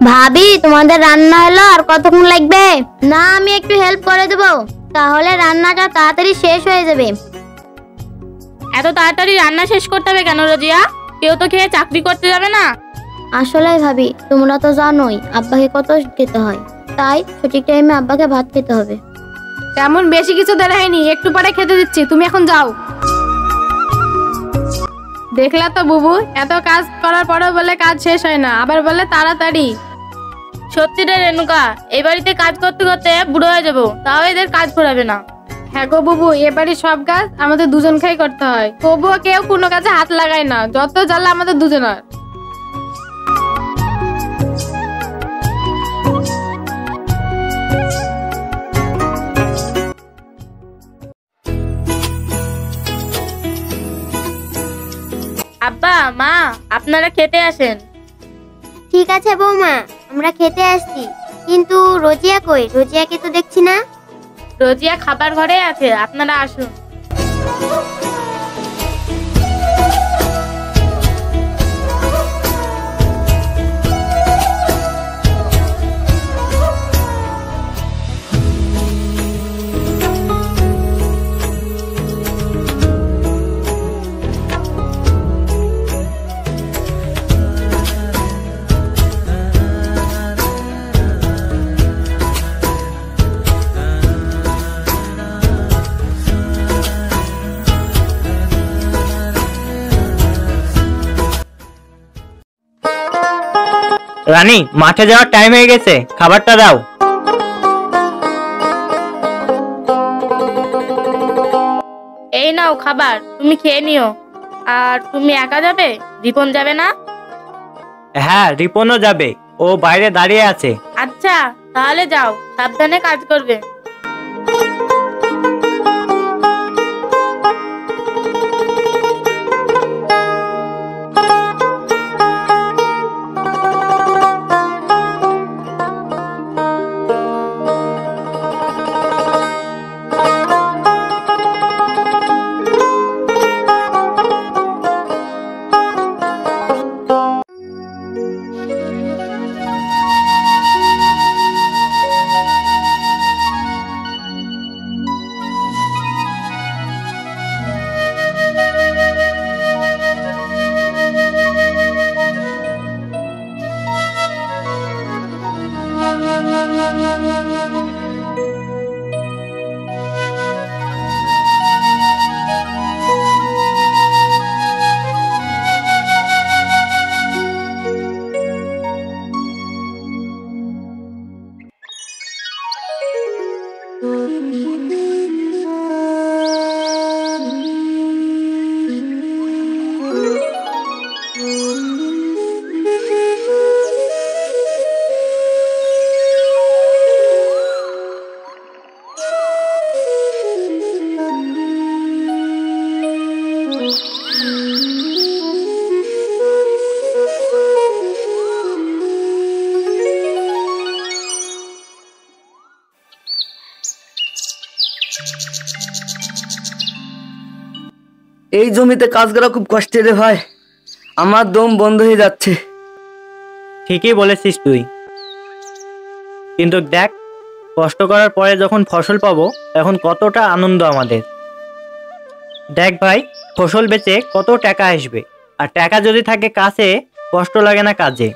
ভাবি, তোমাদের রান্না হলো, আর কতক্ষণ লাগবে? না, আমি একটু হেল্প করে দেবো, তাহলে রান্নাটা তাড়াতাড়ি শেষ হয়ে যাবে। এত তাড়াতাড়ি রান্না শেষ করতে হবে কেন রোজিয়া? কেউ তো খেয়ে চাকরি করতে যাবে না? আসলে ভাবি, তোমরা তো জানোই আব্বাকে কত খেতে হয়, তাই সঠিক টাইমে আব্বাকে ভাত খেতে হবে। তেমন বেশি কিছু দেরি হয়নি, একটু পরে খেতে দিচ্ছি, তুমি এখন যাও। দেখলা তো বুবু, এত কাজ করার পরেও বলে কাজ শেষ হয় না, আবার বলে তাড়াতাড়ি। সত্যি রে রেণুকা, এই বাড়িতে কাজ করতে করতে বুড়ো হয়ে যাবো, তাও এদের কাজ করাবে না। হ্যাঁ গো বুবু, এ বাড়ির সব কাজ আমাদের দুজনকেই করতে হয়, তবুও কেউ কোনো কাজে হাত লাগায় না, যত জ্বালা আমাদের দুজনের। আব্বা, মা, আপনারা খেতে আসেন। ঠিক আছে বৌমা, আমরা খেতে আসছি, কিন্তু রোজিয়া কই? রোজিয়াকে তো দেখছি না। রোজিয়া খাবার ঘরে আছে, আপনারা আসুন। রানী, মাঠে যাওয়ার টাইম হয়ে গেছে, খাবারটা দাও। এই নাও খাবার, তুমি খেয়ে নিও। আর তুমি একা যাবে? রিপন যাবে না? হ্যাঁ, রিপনও যাবে, ও বাইরে দাঁড়িয়ে আছে। আচ্ছা, তাহলে যাও, সাবধানে কাজ করবে। এই জমিতে কাজ করা খুব কষ্টের রে ভাই, আমার দম বন্ধ হয়ে যাচ্ছে। ঠিকই বলেছিস তুই, কিন্তু দেখ, কষ্ট করার পরে যখন ফসল পাবো তখন কতটা আনন্দ আমাদের। দেখ ভাই, ফসল বেচে কত টাকা আসবে, আর টাকা যদি থাকে কাছে, কষ্ট লাগে না কাজে।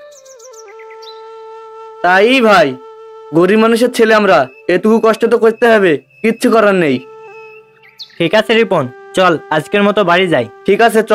তাই ভাই, গরিব মানুষের ছেলে আমরা, এটুকু কষ্ট তো করতে হবে, কিচ্ছু করার নেই। ঠিক আছে রিপন, চল আজকের মতো বাড়ি যাই। ঠিক আছে, চ।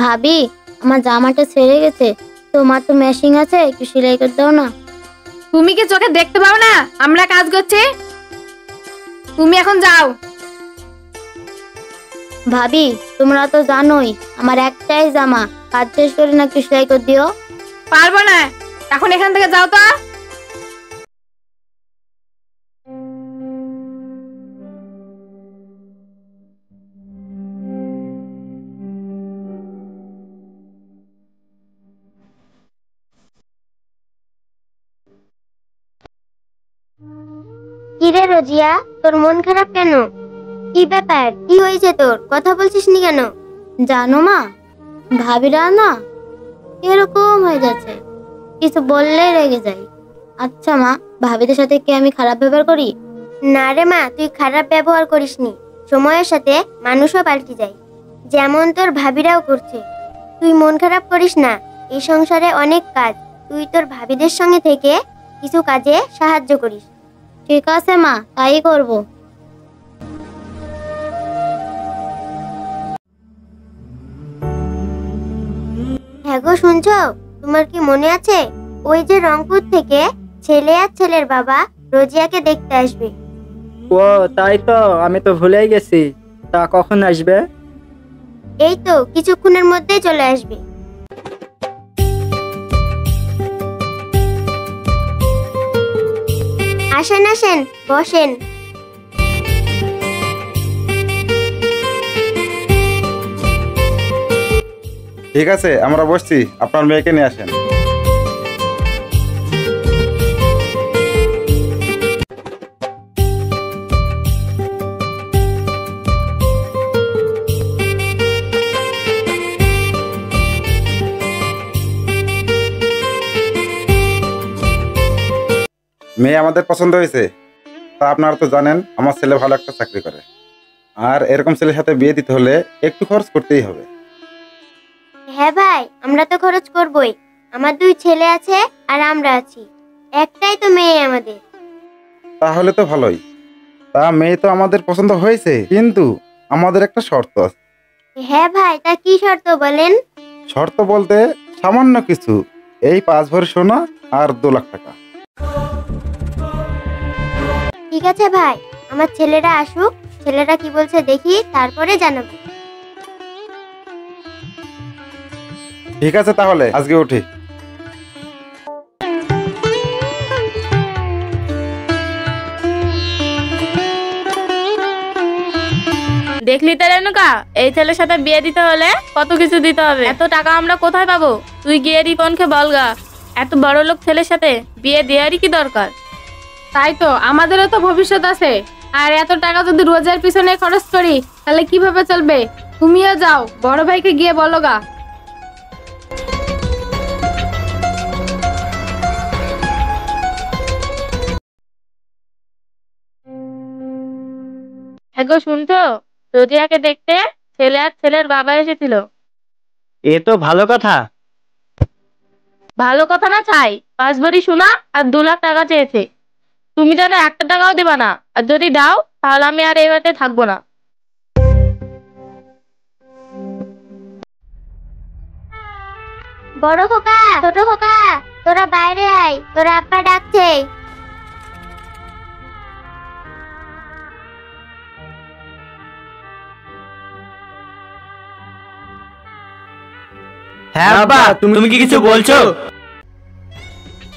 ভাবি, আমার জামাটা ছেড়ে গেছে, তোমার তো মেশিং আছে, একটু সেলাই করে দাও না। তুমি কি চোখে দেখতে পাও না আমরা কাজ করছি? তুমি এখন যাও। ভাবি, তোমরা তো জানোই আমার একটাই জামা, কাজ শেষ করে না একটু সেলাই করে দিও। পারবো না, এখন এখান থেকে যাও তো। কিরে রোজিয়া, তোর মন খারাপ কেন? কি ব্যাপার, কি হয়েছে তোর? কথা বলছিস নি কেন? জানো মা, ভাবিরা না এরকম হয়ে যাচ্ছে, কিছু বললে রেগে যাই। আচ্ছা মা, ভাবিদের সাথে কি আমি খারাপ ব্যবহার করি? না রে মা, তুই খারাপ ব্যবহার করিসনি। সময়ের সাথে মানুষও পাল্টে যায়, যেমন তোর ভাবিরাও করছে। তুই মন খারাপ করিস না, এই সংসারে অনেক কাজ, তুই তোর ভাবিদের সঙ্গে থেকে কিছু কাজে সাহায্য করিস। ঠিক আছে মা, তাই করব। হ্যাঁ গো, শুনছো? তোমার কি মনে আছে ওই যে রংপুর থেকে ছেলে আর ছেলের বাবা রোজিয়াকে দেখতে আসবে? ও তাই তো, আমি তো ভুলেই গেছি। তা কখন আসবে? এই তো কিছুক্ষণের মধ্যেই চলে আসবে। আসেন আসেন, বসেন। ঠিক আছে, আমরা বসছি, আপনার মেয়েকে নিয়ে আসেন। মেয়ে আমাদের পছন্দ হয়েছে। তা আপনারা তো জানেন আমার ছেলে ভালো একটা চাকরি করে, আর এরকম ছেলের সাথে বিয়ে দিতে হলে একটু খরচ করতেই হবে। হ্যাঁ ভাই, আমরা তো খরচ করবই। আমার 2 ছেলে আছে আর আমরা আছি, একটাই তো মেয়ে আমাদের। তাহলে তো ভালোই। তা মেয়ে তো আমাদের পছন্দ হয়েছে, কিন্তু আমাদের একটা শর্ত আছে। হ্যাঁ ভাই, তা কি শর্ত বলেন? শর্ত বলতে সামান্য কিছু, এই 5 ভরি সোনা আর 2 লাখ টাকা। ঠিক আছে ভাই, আমার ছেলেরা আসুক, ছেলেরা কি বলছে দেখি, তারপরে জানাবো। ঠিক আছে, তাহলে আজকে উঠি। দেখলি তো রেণুকা, এই ছেলের সাথে বিয়ে দিতে হলে কত কিছু দিতে হবে। এত টাকা আমরা কোথায় পাবো? তুই গিয়ে রিপনকে বলগা, এত বড় লোক ছেলের সাথে বিয়ে দেওয়ারই কি দরকার? তাই তো, আমাদেরও তো ভবিষ্যৎ আছে, আর এত টাকা যদি রোজের পিছনে খরচ করি তাহলে কিভাবে চলবে? তুমিও যাও, বড় ভাইকে গিয়ে বলো গা। হ্যাঁ গো, শুনছো? রোজিয়াকে দেখতে ছেলে আর ছেলের বাবা এসেছিল। এ তো ভালো কথা। ভালো কথা না চাই, 5 ভরি সোনা আর 2 লাখ টাকা চেয়েছে। তুমি যেন 1 টাকাও দেবা না, আর যদি দাও তাহলে আমি আর এই বাড়িতে থাকবো না। বড় খোকা, ছোট খোকা, তোরা বাইরে আয়, তোরা আব্বা ডাকছে। হ্যাঁ আব্বা, তুমি কি কিছু বলছো?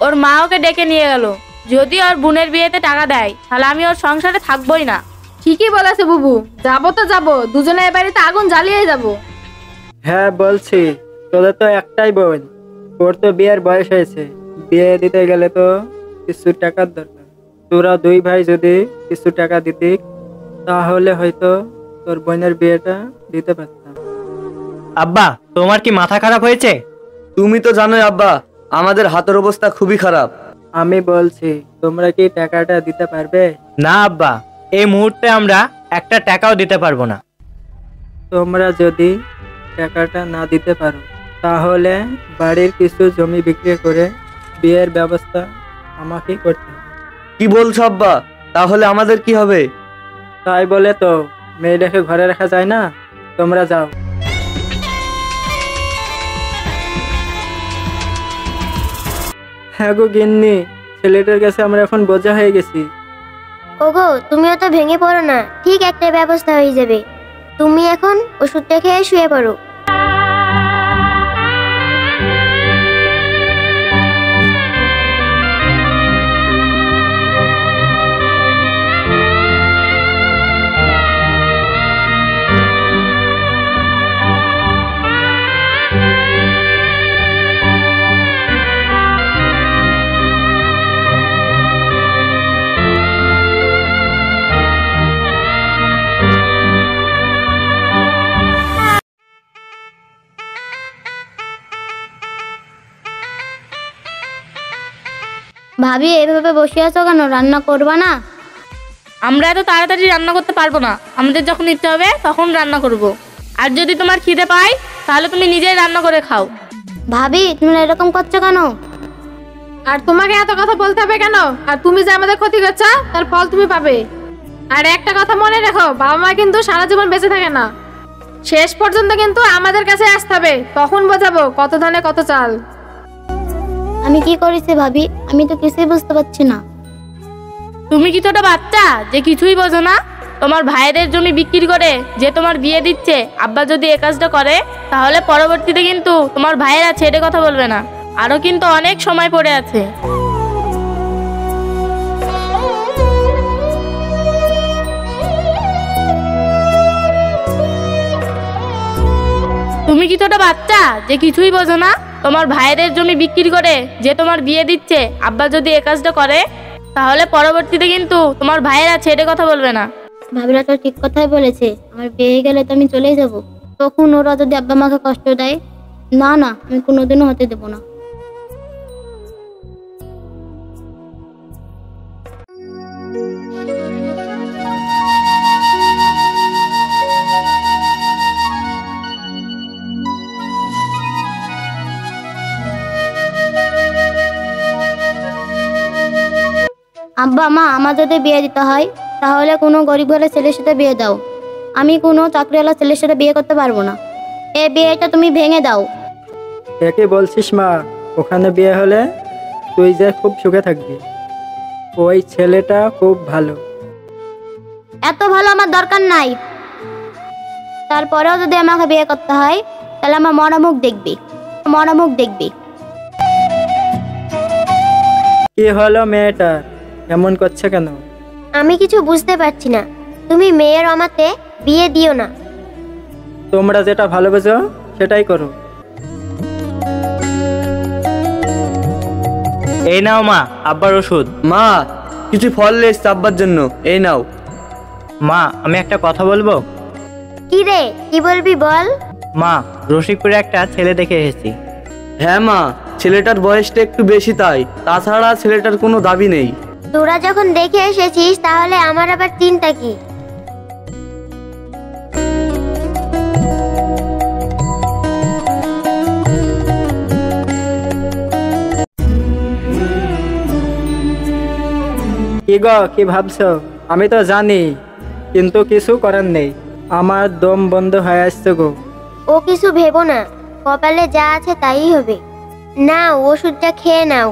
ওর মা ওকে ডেকে নিয়ে গেল, যদি ওর বোনের বিয়েতে টাকা দেয় তাহলে আমি ওর সংসারে থাকবোই না। ঠিকই বলেছে বুবু, যাবো তো যাবো, দুজনে এ বাড়িতে আগুন জ্বালিয়ে যাবো। হ্যাঁ বলছি, তোদের তো একটাই বোন, ওর তো বিয়ের বয়স হয়েছে, বিয়ে দিতে গেলে তো কিছু টাকার দরকার। তোরা 2 ভাই যদি কিছু টাকা দিতি তাহলে হয়তো তোর বোনের বিয়েটা দিতে পারতাম। আব্বা, তোমার কি মাথা খারাপ হয়েছে? তুমি তো জানোই আব্বা, আমাদের হাতের অবস্থা খুবই খারাপ। আমি বলছি, তোমরা কি টাকাটা দিতে পারবে? না আব্বা, এই মুহূর্তে আমরা একটা টাকাও দিতে পারবো না। তোমরা যদি টাকাটা না দিতে পারো তাহলে বাড়ির কিছু জমি বিক্রি করে বিয়ের ব্যবস্থা আমাকেই করতে হবে। কি বলছো আব্বা? তাহলে আমাদের কি হবে? তাই বলে তো মেয়েটাকে ঘরে রাখা যায় না। তোমরা যাও। হ্যাঁ গো গিন্নি, ছেলেটার কাছে আমরা এখন বোঝা হয়ে গেছি। ওগো, তুমিও তো ভেঙে পড়ো না, ঠিক একটা ব্যবস্থা হয়ে যাবে। তুমি এখন ওষুধটা খেয়ে শুয়ে পড়ো। ভাবি, এভাবে বসে আছো কেন? রান্না করবা না? আমরা এত তাড়াতাড়ি রান্না করতে পারবো না, আমাদের যখন ইচ্ছে হবে তখন রান্না করব। আর যদি তোমার খিদে পায় তাহলে তুমি নিজেই রান্না করে খাও। ভাবি, তুমি এরকম করছো কেন? আর তোমাকে এত কথা বলতে হবে কেন? আর তুমি যে আমাদের ক্ষতি করছো তার ফল তুমি পাবে। আর একটা কথা মনে রেখো, বাবা মা কিন্তু সারা জীবন বেঁচে থাকে না, শেষ পর্যন্ত কিন্তু আমাদের কাছে আসতে হবে, তখন বোঝাবো কত ধানে কত চাল। আমি কি করেছি ভাবি? আমি তো কিছুই বুঝতে পারছি না। তুমি কি ছোট বাচ্চা যে কিছুই বোঝো না? তোমার ভাইদের জমি বিক্রি করে যে তোমার বিয়ে দিচ্ছে, আব্বা যদি এ কাজটা করে তাহলে পরবর্তীতে কিন্তু তোমার ভাইয়েরা ছেড়ে কথা বলবে না। আরো কিন্তু অনেক সময় পড়ে আছে। তুমি কি ছোট বাচ্চা যে কিছুই বোঝো না? তোমার ভাইদের জমি বিক্রি করে যে তোমার বিয়ে দিচ্ছে, আব্বা যদি এ কাজটা করে তাহলে পরবর্তীতে কিন্তু তোমার ভাইয়েরা ছেড়ে কথা বলবে না। ভাবিরা তো ঠিক কথাই বলেছে, আমার বিয়ে হয়ে গেলে তো আমি চলেই যাব। তখন ওরা যদি আব্বা মাকে কষ্ট দেয়, না না, আমি কোনোদিনও হতে দেব না। আব্বা মা, আমার যদি বিয়ে দিতে হয় তাহলে কোনো গরিব ঘরের ছেলের সাথে বিয়ে দাও। আমি কোনো চাকরিওয়ালা ছেলের সাথে বিয়ে করতে পারবো না। এই বিয়েটা তুমি ভেঙে দাও। একে বলছিস মা, ওখানে বিয়ে হলে তুই যে খুব সুখে থাকবি। ওই ছেলেটা খুব ভালো। এত ভালো আমার দরকার নাই। তারপরেও যদি আমাকে বিয়ে করতে হয় তাহলে আমার মরামুখ দেখবি, মরামুখ দেখবি। কি হলো মেয়েটা এমন করছে কেন? আমি কিছু বুঝতে পারছি না। তুমি মেয়ের আমাতে বিয়ে দিও না। তোমরা যেটা ভালো বোঝো সেটাই করো। এই নাও মা, আব্বার ওষুধ। মা, কিছু ফল এসছে আব্বার জন্য, এই নাও। মা, আমি একটা কথা বলবো? কি রে, কি বলবি বল। মা, রসিকপুরে একটা ছেলে দেখে এসেছি। হ্যাঁ মা, ছেলেটার বয়সটা একটু বেশি, তাই তাছাড়া ছেলেটার কোনো দাবি নেই। তোরা যখন দেখে এসেছিস তাহলে আমার আবার চিন্তা কি? কি গো, কি ভাবছো? আমি তো জানি, কিন্তু কিছু করার নেই। আমার দম বন্ধ হয়ে আসছে গো। ও কিছু ভেবো না, কপালে যা আছে তাই হবে। নাও, ওষুধটা খেয়ে নাও।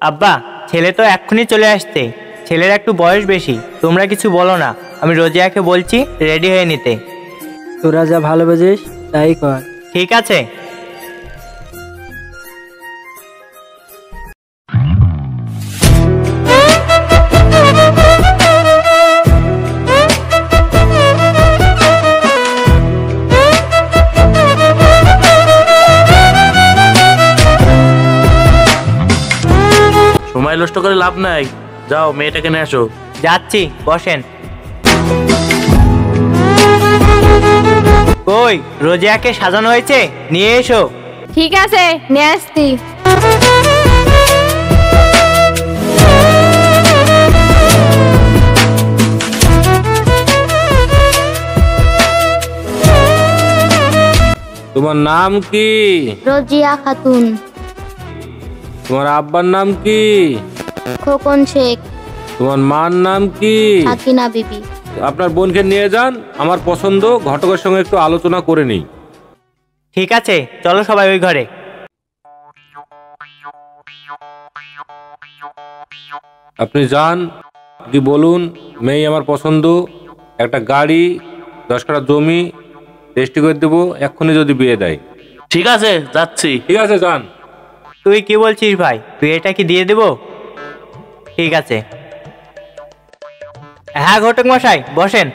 আব্বা, ছেলে তো এক্ষুনি চলে আসছে। ছেলের একটু বয়স বেশি, তোমরা কিছু বলো না। আমি রোজিয়াকে বলছি রেডি হয়ে নিতে। তোরা যা ভালো বুঝিস তাই কর। ঠিক আছে। সময় নষ্ট করে লাভ নাই, যাও মেয়েটাকে নিয়ে আসো। যাচ্ছি, বসেন। কই, রোজিয়াকে সাজানো হয়েছে? নিয়ে এসো। ঠিক আছে, নিয়ে আসছি। তোমার নাম কি? রোজিয়া খাতুন। তোমার আব্বার নাম কি? খোকন শেখ। তোমার মার নাম কি? সাকিনা বিবি। আপনার বোনকে নিয়ে যান, আমার পছন্দ ঘটকের সঙ্গে একটু আলোচনা করে নিই। ঠিক আছে, চলো সবাই ওই ঘরে। আপনি যান, কি বলুন, মেয়ে আমার পছন্দ, একটা গাড়ি, 10 কাঠা জমি রেজিস্ট্রি করে দেবো এক্ষুনি যদি বিয়ে দেয়। ঠিক আছে, যাচ্ছি। ঠিক আছে, যান। তুই কি বলছিস ভাই, তুই এটা কি দিয়ে দেব? ঠিক আছে। হ্যাঁ ঘটক মশাই, বসেন।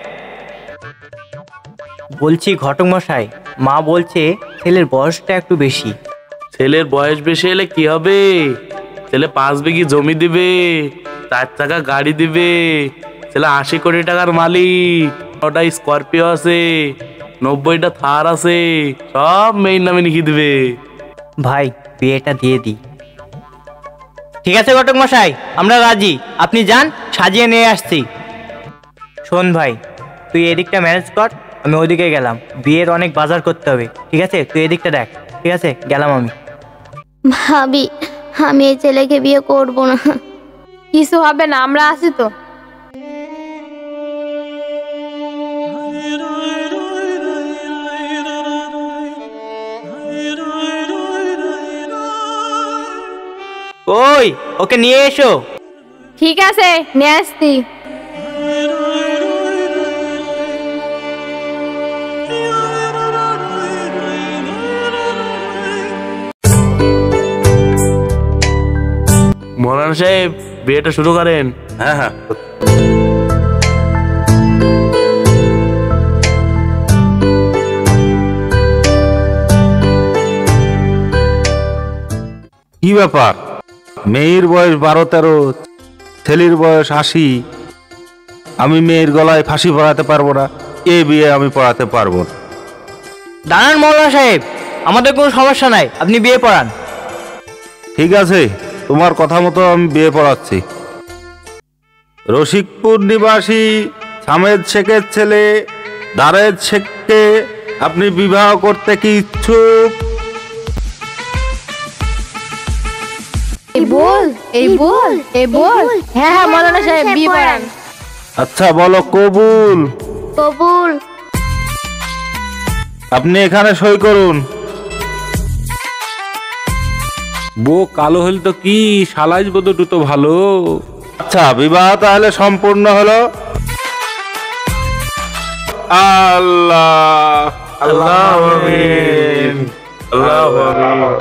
বলছি ঘটক মশাই, মা বলছে ছেলের বয়সটা একটু বেশি। ছেলের বয়স বেশি হলে কি হবে? ছেলে 5 বিঘি জমি দিবে, 4 চাকা গাড়ি দিবে, ছেলে 80 কোটি টাকার মালিক, 9টা স্করপিও আছে, 90টা থার আছে, সব মেয়ের নামে লিখে দিবে। ভাই বিয়েটা দিয়ে দিই। ঠিক আছে ঘটক মশাই, আমরা রাজি, আপনি যান, সাজিয়ে নিয়ে আসছি। শোন ভাই, তুই এদিকটা ম্যানেজ কর, আমি ওদিকে গেলাম, বিয়ের অনেক বাজার করতে হবে। ঠিক আছে, তুই এদিকটা দেখ। ঠিক আছে, গেলাম আমি। ভাবি, আমি এই ছেলেকে বিয়ে করব না। কিছু হবে না, আমরা আছি তো। ওই ওকে নিয়ে এসো। ঠিক আছে, নিয়ে আসছি। মৌলানা সাহেব, বিয়েটা শুরু করেন। হ্যাঁ হ্যাঁ, কি ব্যাপার? মেয়ের বয়স 12-13, ছেলের বয়স 80। আমি মেয়ের গলায় ফাঁসি পড়াতে পারবো না, এ বিয়ে আমি পড়াতে পারবো না। দাঁড়ান মৌলানা সাহেব, আমাদের কোনো সমস্যা নাই, আপনি বিয়ে পড়ান। ঠিক আছে, তোমার কথা মতো আমি বিয়ে পড়াচ্ছি। রসিকপুর নিবাসী সামেদ শেখের ছেলে দারেদ শেখকে আপনি বিবাহ করতে কি ইচ্ছুক? এই বল। হ্যাঁ হ্যাঁ, মৌলানা সাহেব, বিয়ে পড়ান। আচ্ছা বলো, কবুল। কবুল। আপনি এখানে সই করুন। বউ কালো হলে তো কি, সালাইজ বদটু তো ভালো। আচ্ছা, বিবাহ তাহলে সম্পূর্ণ হলো। আল্লাহ আল্লাহ আমিন, আল্লাহ আমিন।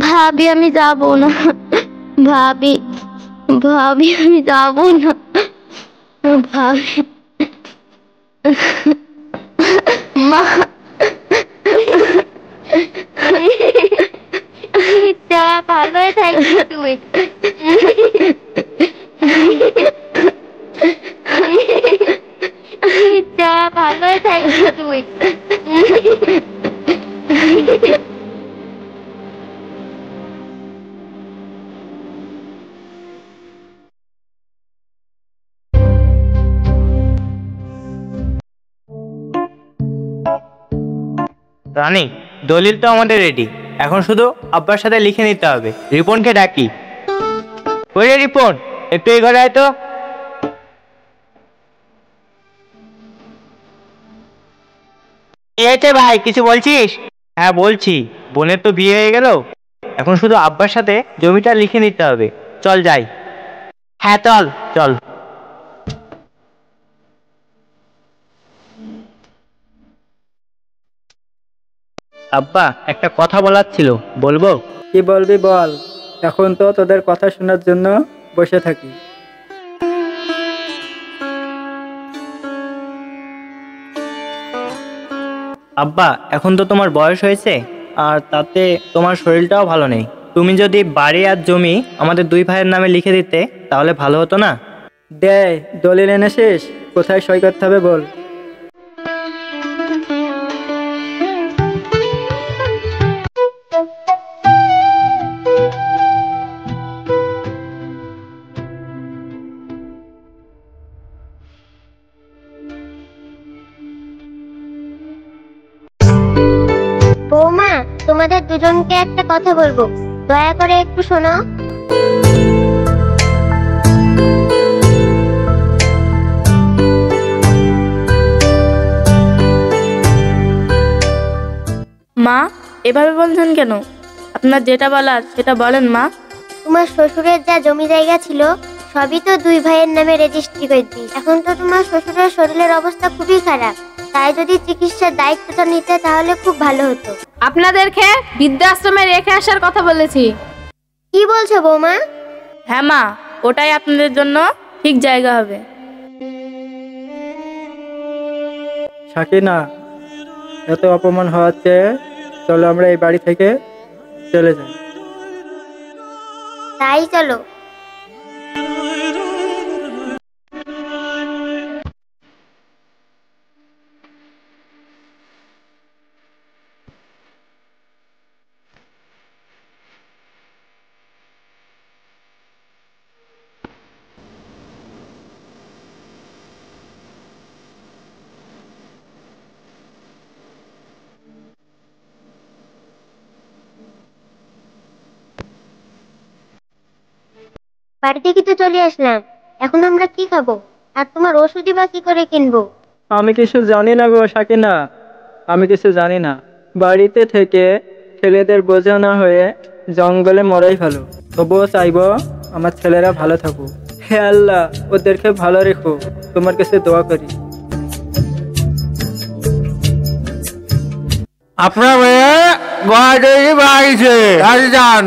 ভাবি, আমি যাব না। ভাবি, আমি যাব না। ভাবি, মা, যা ভালো থাকবি তুই। যা ভালো থাকবি তুই। রানী, দলিল তো আমাদের রেডি, এখন শুধু আব্বার সাথে লিখে নিতে হবে। রিপনকে ডাকি। ওই রে রিপন, একটু এই ঘরে আয় তো। এই ভাই, কিছু বলছিস? হ্যাঁ বলছি, বোনের তো বিয়ে হয়ে গেল, এখন শুধু আব্বার সাথে জমিটা লিখে নিতে হবে। চল যাই। হ্যাঁ চল চল। আব্বা, একটা কথা বলার ছিল, বলবো? কি বলবি বল, এখন তো তোদের কথা শোনার জন্য বসে থাকি। আব্বা, এখন তো তোমার বয়স হয়েছে, আর তাতে তোমার শরীরটাও ভালো নেই। তুমি যদি বাড়ি আর জমি আমাদের 2 ভাইয়ের নামে লিখে দিতে তাহলে ভালো হতো না? দে, দলিল এনেছিস? কোথায় সই করতে হবে বল। বৌমা, তোমাদের দুজনকে একটা কথা বলবো, দয়া করে একটু শোনো। মা, এভাবে বলছেন কেন? আপনার যেটা বলার সেটা বলেন মা। তোমার শ্বশুরের যা জমি জায়গা ছিল সবই তো দুই ভাইয়ের নামে রেজিস্ট্রি করে দিই। এখন তো তোমার শ্বশুরের শরীরের অবস্থা খুবই খারাপ, তাই যদি চিকিৎসার দায়িত্বটা নিতে তাহলে খুব ভালো হতো। আপনাদেরকে বৃদ্ধাশ্রমে রেখে আসার কথা বলেছি। কি বলছো বৌমা? হ্যাঁ মা, ওটাই আপনাদের জন্য ঠিক জায়গা হবে। সাকিনা, এত অপমান হওয়াচ্ছে, চলো আমরা এই বাড়ি থেকে চলে যাই। তাই চলো। বাড়ি থেকে তো চলে আসলাম, এখন আমরা কি খাবো? আর তোমার ওষুধই বা কি করে কিনবো? আমি কিছু জানি না গো সাকিনা, আমি কিছু জানি না। বাড়িতে থেকে ছেলেদের বোঝা না হয়ে জঙ্গলে মরাই ভালো। তবুও চাইবো আমার ছেলেরা ভালো থাকুক। হে আল্লাহ, ওদেরকে ভালো রেখো, তোমার কাছে দোয়া করি। আপনার মেয়ে গোয়াতে বাড়িছে, যান।